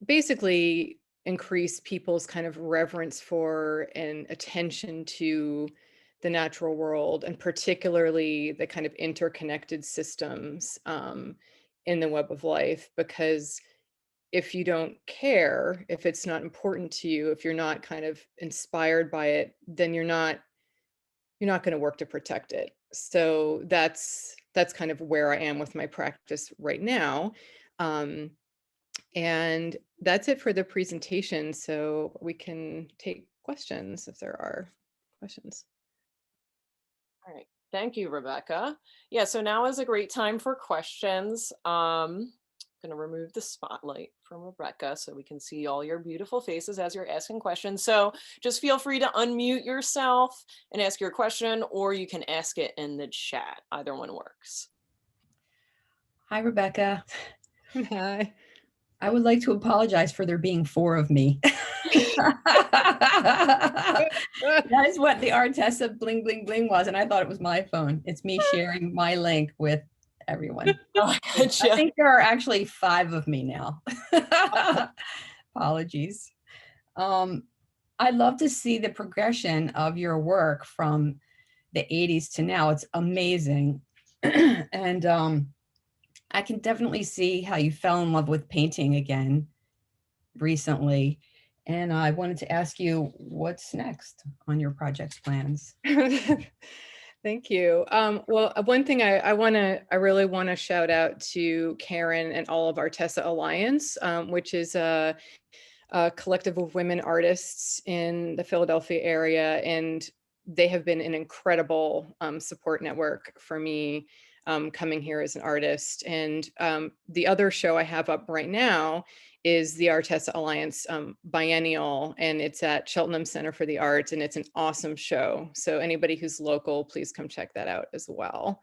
basically increase people's kind of reverence for and attention to the natural world, and particularly the kind of interconnected systems in the web of life. Because if you don't care, if it's not important to you, if you're not kind of inspired by it, then you're not going to work to protect it. So that's kind of where I am with my practice right now. Um, and that's it for the presentation. So we can take questions if there are questions. All right. Thank you, Rebecca. Yeah, so now is a great time for questions. I'm going to remove the spotlight from Rebecca so we can see all your beautiful faces as you're asking questions. So just feel free to unmute yourself and ask your question, or you can ask it in the chat. Either one works. Hi, Rebecca. Hi. I would like to apologize for there being 4 of me. That is what the Artessa bling, bling, bling was. And I thought it was my phone. It's me sharing my link with everyone. Oh, I think there are actually 5 of me now. Apologies. I'd love to see the progression of your work from the 80s to now. It's amazing. And I can definitely see how you fell in love with painting again recently. And I wanted to ask you what's next on your project's plans. Thank you. Well, one thing I really want to shout out to Karen and all of Artessa Alliance, which is a collective of women artists in the Philadelphia area. And they have been an incredible support network for me coming here as an artist. And the other show I have up right now is the Artesa Alliance Biennial, and it's at Cheltenham Center for the Arts, and it's an awesome show. So anybody who's local, please come check that out as well.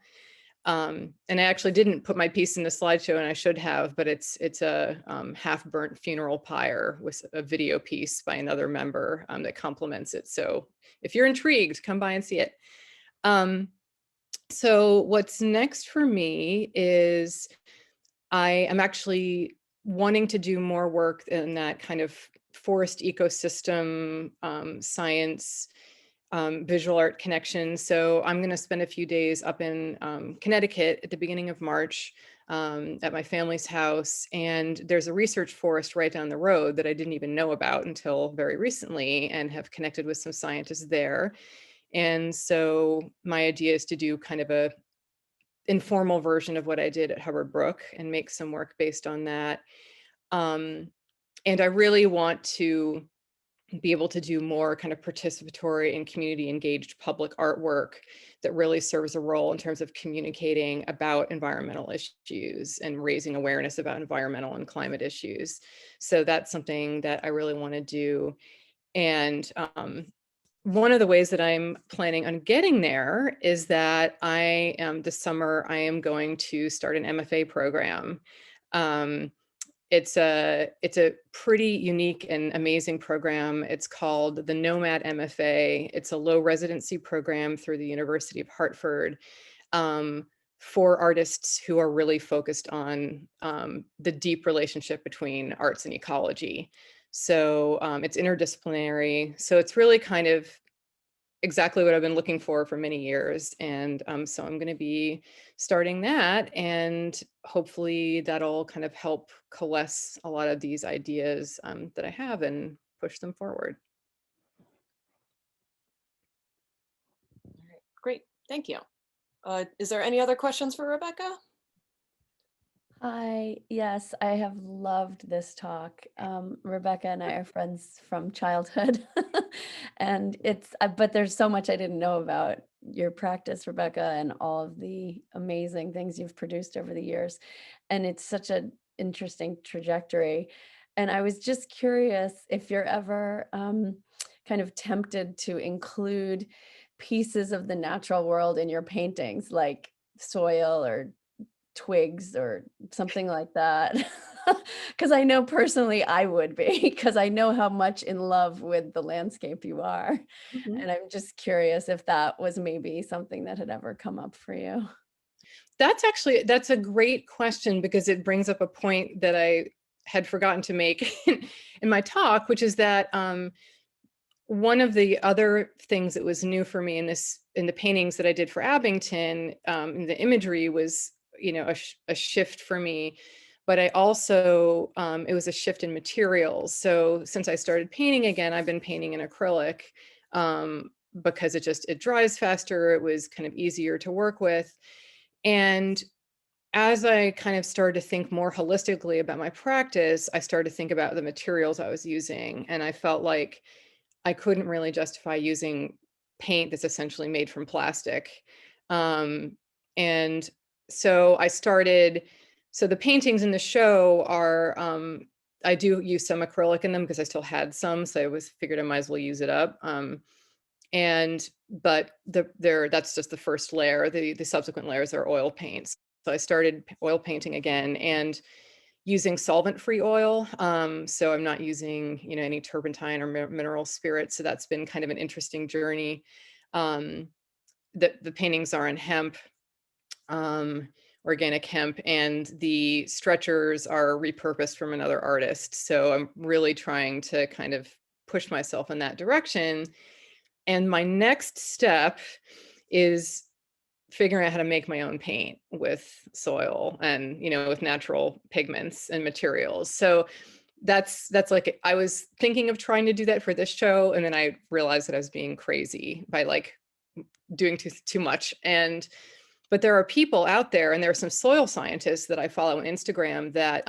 And I actually didn't put my piece in the slideshow, and I should have, but it's a half-burnt funeral pyre with a video piece by another member that complements it. So if you're intrigued, come by and see it. So what's next for me is I am actually wanting to do more work in that kind of forest ecosystem science, visual art connection. So I'm going to spend a few days up in Connecticut at the beginning of March at my family's house. And there's a research forest right down the road that I didn't even know about until very recently, and have connected with some scientists there. And so my idea is to do kind of a informal version of what I did at Hubbard Brook and make some work based on that. And I really want to be able to do more kind of participatory and community engaged public artwork that really serves a role in terms of communicating about environmental issues and raising awareness about environmental and climate issues. So that's something that I really want to do. And one of the ways that I'm planning on getting there is that this summer, I am going to start an MFA program. It's a pretty unique and amazing program. It's called the Nomad Mfa. It's a low residency program through the University of Hartford for artists who are really focused on the deep relationship between arts and ecology. So it's interdisciplinary. So it's really kind of exactly what I've been looking for many years. And so I'm going to be starting that, and hopefully that'll kind of help coalesce a lot of these ideas that I have and push them forward. All right, great, thank you. Is there any other questions for Rebecca? Hi, yes, I have loved this talk. Rebecca and I are friends from childhood, and but there's so much I didn't know about your practice, Rebecca, and all of the amazing things you've produced over the years. And it's such an interesting trajectory. And I was just curious if you're ever kind of tempted to include pieces of the natural world in your paintings, like soil or twigs or something like that. Because I know personally I would be, because I know how much in love with the landscape you are. Mhm. And I'm just curious if that was maybe something that had ever come up for you. That's a great question, because it brings up a point that I had forgotten to make in my talk, which is that one of the other things that was new for me in the paintings that I did for Abington, in the imagery was, a shift for me, but I also, it was a shift in materials. So since I started painting again, I've been painting in acrylic because it dries faster. It was kind of easier to work with. And as I kind of started to think more holistically about my practice, I started to think about the materials I was using. And I felt like I couldn't really justify using paint that's essentially made from plastic. And so so the paintings in the show are, I do use some acrylic in them because I still had some, so I figured I might as well use it up. But that's just the first layer. The subsequent layers are oil paints. So I started oil painting again and using solvent-free oil. So I'm not using, any turpentine or mineral spirits. So that's been kind of an interesting journey. The paintings are in hemp, organic hemp, and the stretchers are repurposed from another artist. So I'm really trying to kind of push myself in that direction. And my next step is figuring out how to make my own paint with soil and, with natural pigments and materials. So that's like, I was thinking of trying to do that for this show. And then I realized that I was being crazy by doing too much. But there are people out there, and there are some soil scientists that I follow on Instagram that,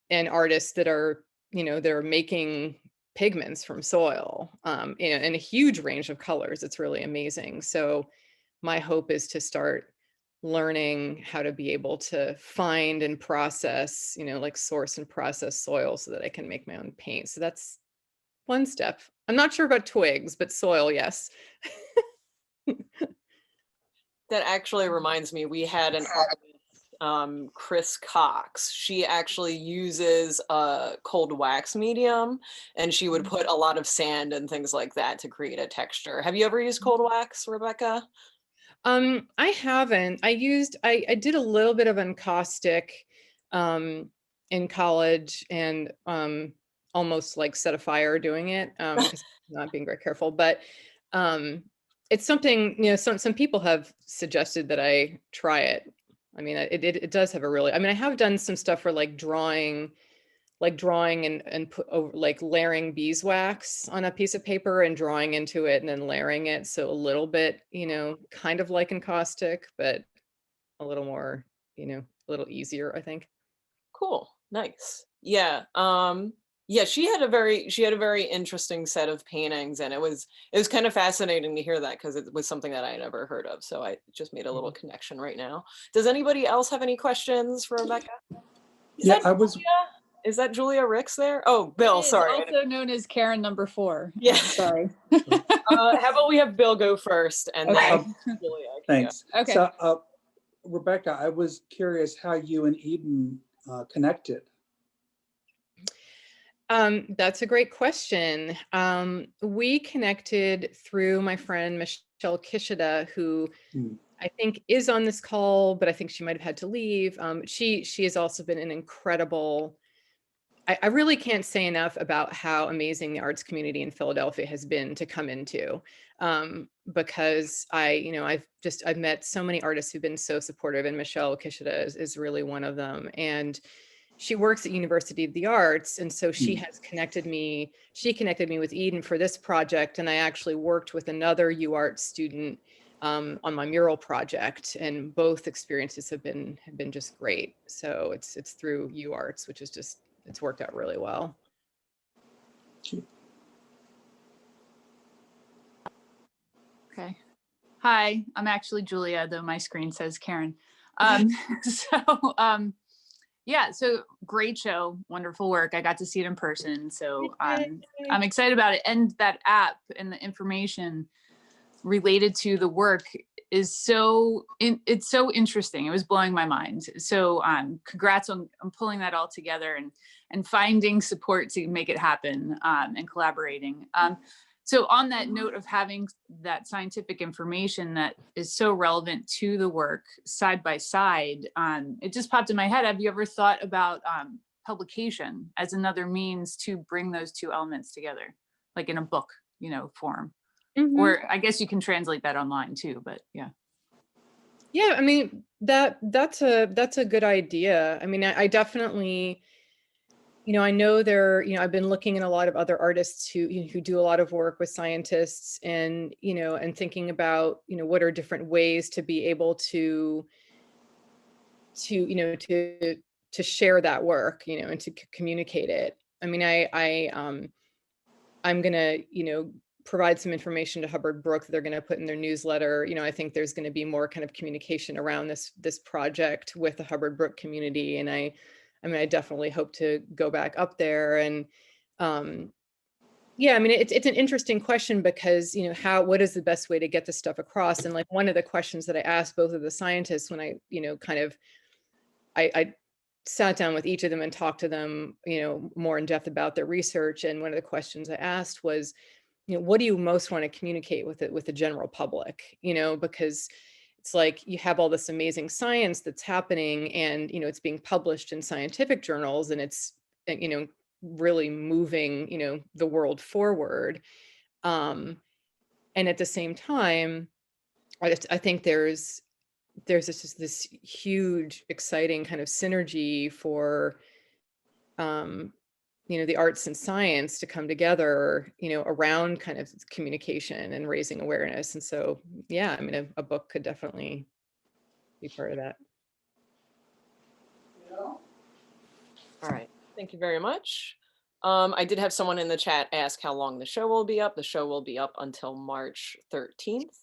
and artists that are, they're making pigments from soil, in a huge range of colors. It's really amazing. So my hope is to start learning how to be able to find and process, like source and process soil so that I can make my own paint. So that's one step. I'm not sure about twigs, but soil, yes. That actually reminds me, we had an artist, Chris Cox. She actually uses a cold wax medium, and she would put a lot of sand and things like that to create a texture. Have you ever used cold wax, Rebecca? I haven't. I did a little bit of encaustic in college, and almost like set a fire doing it because I'm not being very careful. But it's something, some people have suggested that I try it. I mean, it does have a really, I mean, I have done some stuff for like drawing and put over, like layering beeswax on a piece of paper and drawing into it and then layering it. So a little bit, kind of like encaustic, but a little more, a little easier, I think. Cool. Nice. Yeah. Yeah, she had a very interesting set of paintings, and it was kind of fascinating to hear that, because it was something that I had never heard of. So I just made a little connection right now. Does anybody else have any questions for Rebecca? Is that Julia Ricks there? Oh, Bill, sorry. Also known as Karen number 4. Yeah. Sorry. How about we have Bill go first, and then Julia. Thanks. Okay. So, Rebecca, I was curious how you and Eden connected. That's a great question. We connected through my friend Michelle Kishida, who I think is on this call, but I think she might have had to leave. She has also been an incredible, I really can't say enough about how amazing the arts community in Philadelphia has been to come into, because I've met so many artists who've been so supportive, and Michelle Kishida is really one of them. And she works at University of the Arts, and so she has connected me. She connected me with Eden for this project, and I actually worked with another UArts student on my mural project, and both experiences have been just great. So it's through UArts, which is just, it's worked out really well. Okay. Hi, I'm actually Julia, though my screen says Karen. Yeah, so great show, wonderful work. I got to see it in person, so I'm excited about it. And that app and the information related to the work is it's so interesting. It was blowing my mind. So congrats on pulling that all together and finding support to make it happen, and collaborating. So on that note of having that scientific information that is so relevant to the work side by side, it just popped in my head. Have you ever thought about publication as another means to bring those two elements together, like in a book, form? Or I guess you can translate that online too, but yeah. Yeah, I mean, that's a good idea. I mean, I definitely, I know I've been looking at a lot of other artists who do a lot of work with scientists, and, and thinking about, what are different ways to be able to share that work, and to communicate it. I mean, I'm gonna, provide some information to Hubbard Brook that they're going to put in their newsletter. I think there's going to be more kind of communication around this project with the Hubbard Brook community. And I definitely hope to go back up there. And yeah, I mean, it's an interesting question, because, what is the best way to get this stuff across? And like, one of the questions that I asked both of the scientists when I, I sat down with each of them and talked to them, more in depth about their research. And one of the questions I asked was, what do you most want to communicate with the general public? Because it's like, you have all this amazing science that's happening, and, it's being published in scientific journals, and it's, really moving, the world forward. And at the same time, I think there's just this huge, exciting kind of synergy for, the arts and science to come together, around kind of communication and raising awareness. And so, yeah, I mean, a book could definitely be part of that. All right, thank you very much. I did have someone in the chat ask how long the show will be up. The show will be up until March 13th.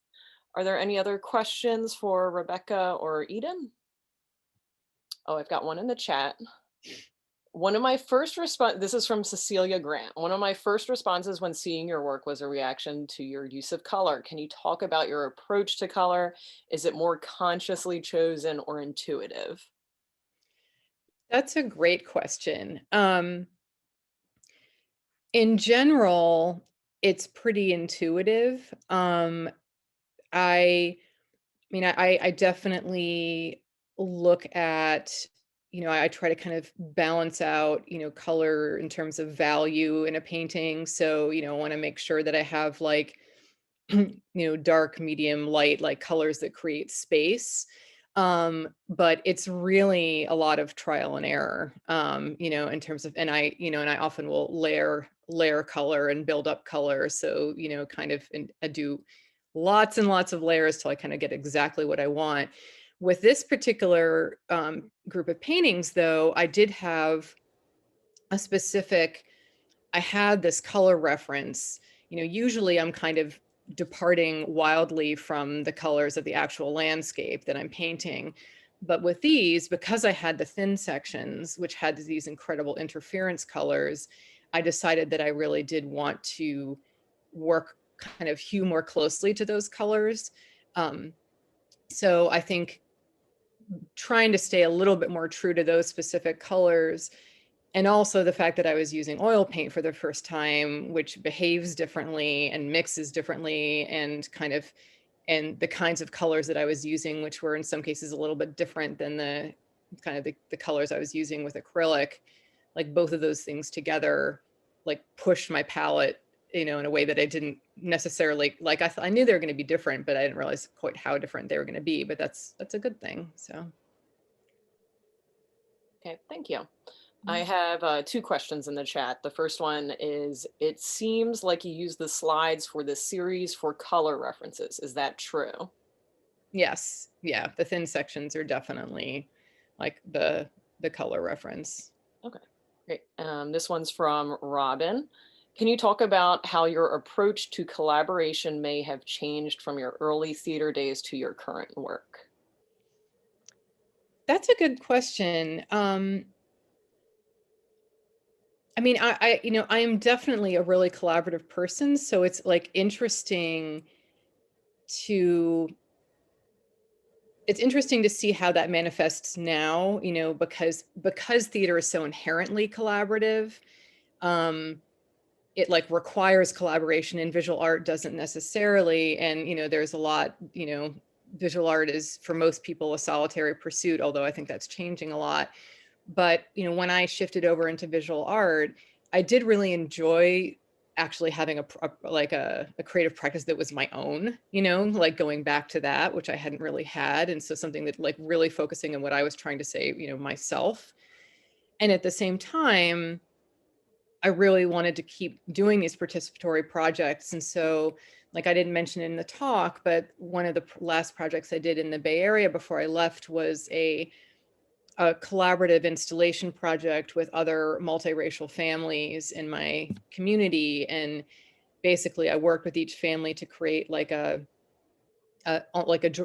Are there any other questions for Rebecca or Eden? Oh, I've got one in the chat. One of my first this is from Cecilia Grant. One of my first responses when seeing your work was a reaction to your use of color. Can you talk about your approach to color? Is it more consciously chosen or intuitive? That's a great question. In general, it's pretty intuitive. I mean, I definitely look at, I try to kind of balance out, color in terms of value in a painting. So, I want to make sure that I have like, dark, medium, light, like colors that create space. But it's really a lot of trial and error, in terms of, and I often will layer color and build up color. So, kind of, and I do lots and lots of layers till I kind of get exactly what I want. With this particular group of paintings, though, I did have I had this color reference. Usually I'm kind of departing wildly from the colors of the actual landscape that I'm painting. But with these, because I had the thin sections, which had these incredible interference colors, I decided that I really did want to work kind of hue more closely to those colors. So I think trying to stay a little bit more true to those specific colors, and also the fact that I was using oil paint for the first time, which behaves differently and mixes differently, and the kinds of colors that I was using, which were in some cases a little bit different than the kind of the colors I was using with acrylic, like both of those things together, like pushed my palette, in a way that I didn't necessarily like. I knew they were going to be different, but I didn't realize quite how different they were going to be. But that's a good thing. So. Okay, thank you. I have 2 questions in the chat. The first one is, it seems like you use the slides for this series for color references. Is that true? Yes. Yeah. The thin sections are definitely like the color reference. Okay, great. This one's from Robin. Can you talk about how your approach to collaboration may have changed from your early theater days to your current work? That's a good question. I mean, I am definitely a really collaborative person, so it's like interesting to see how that manifests now, because theater is so inherently collaborative. It like requires collaboration, and visual art doesn't necessarily. And there's a lot, visual art is for most people a solitary pursuit, although I think that's changing a lot. But when I shifted over into visual art, I did really enjoy actually having a creative practice that was my own, like going back to that, which I hadn't really had. And so something that like really focusing on what I was trying to say, myself. And at the same time, I really wanted to keep doing these participatory projects. And so, like I didn't mention in the talk, but one of the last projects I did in the Bay Area before I left was a collaborative installation project with other multiracial families in my community. And basically I worked with each family to create like a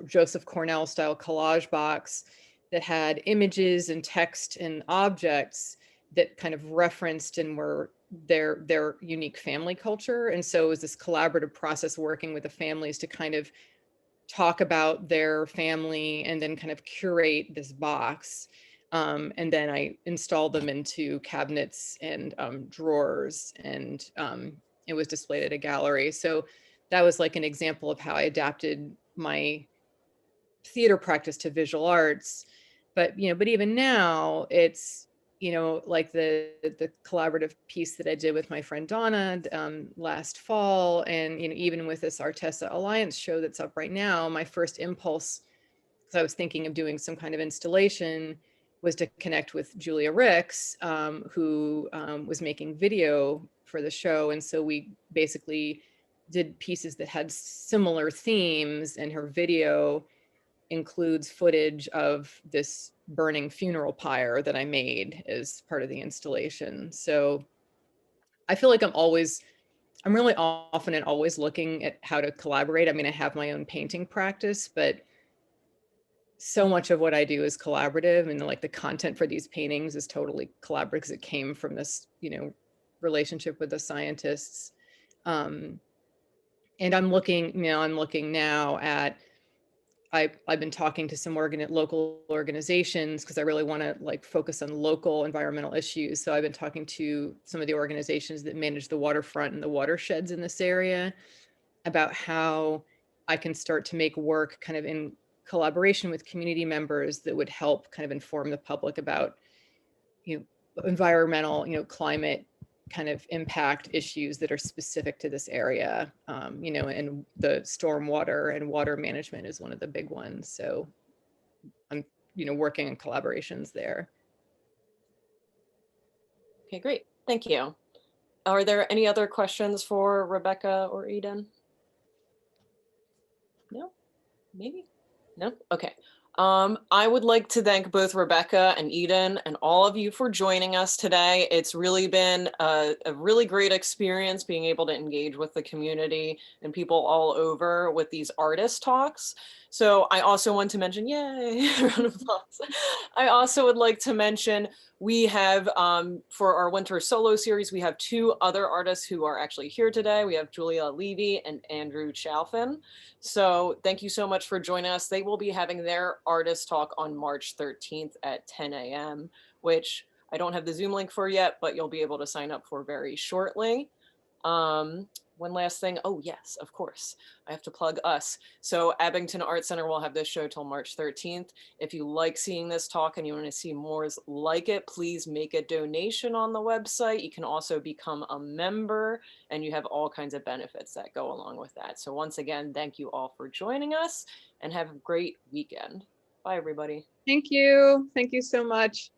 Joseph Cornell style collage box that had images and text and objects that kind of referenced and were their unique family culture. And so it was this collaborative process working with the families to kind of talk about their family and then kind of curate this box. And then I installed them into cabinets and drawers, and it was displayed at a gallery. So that was like an example of how I adapted my theater practice to visual arts. But even now it's like the collaborative piece that I did with my friend Donna last fall, and even with this Artesa Alliance show that's up right now, my first impulse, because I was thinking of doing some kind of installation, was to connect with Julia Ricks, who was making video for the show. And so we basically did pieces that had similar themes, and her video includes footage of this burning funeral pyre that I made as part of the installation. So I feel like I'm always I'm really often and always looking at how to collaborate. I mean, I have my own painting practice, but so much of what I do is collaborative, and like the content for these paintings is totally collaborative because it came from this, relationship with the scientists. And I'm looking now at, I've been talking to some local organizations because I really want to like focus on local environmental issues. So I've been talking to some of the organizations that manage the waterfront and the watersheds in this area about how I can start to make work kind of in collaboration with community members that would help kind of inform the public about, environmental, climate kind of impact issues that are specific to this area, and the stormwater and water management is one of the big ones. So I'm, working in collaborations there. Okay, great. Thank you. Are there any other questions for Rebecca or Eden? No? Maybe? No? Okay. I would like to thank both Rebecca and Eden and all of you for joining us today. It's really been a really great experience being able to engage with the community and people all over with these artist talks. So I also want to mention, yay, round of applause. I also would like to mention we have, for our winter solo series, we have 2 other artists who are actually here today. We have Julia Levy and Andrew Chalfin. So thank you so much for joining us. They will be having their artist talk on March 13th at 10 a.m., which I don't have the Zoom link for yet, but you'll be able to sign up for very shortly. One last thing. Oh, yes, of course. I have to plug us. So Abington Art Center will have this show till March 13th. If you like seeing this talk and you want to see more like it, please make a donation on the website. You can also become a member, and you have all kinds of benefits that go along with that. So once again, thank you all for joining us and have a great weekend. Bye, everybody. Thank you. Thank you so much.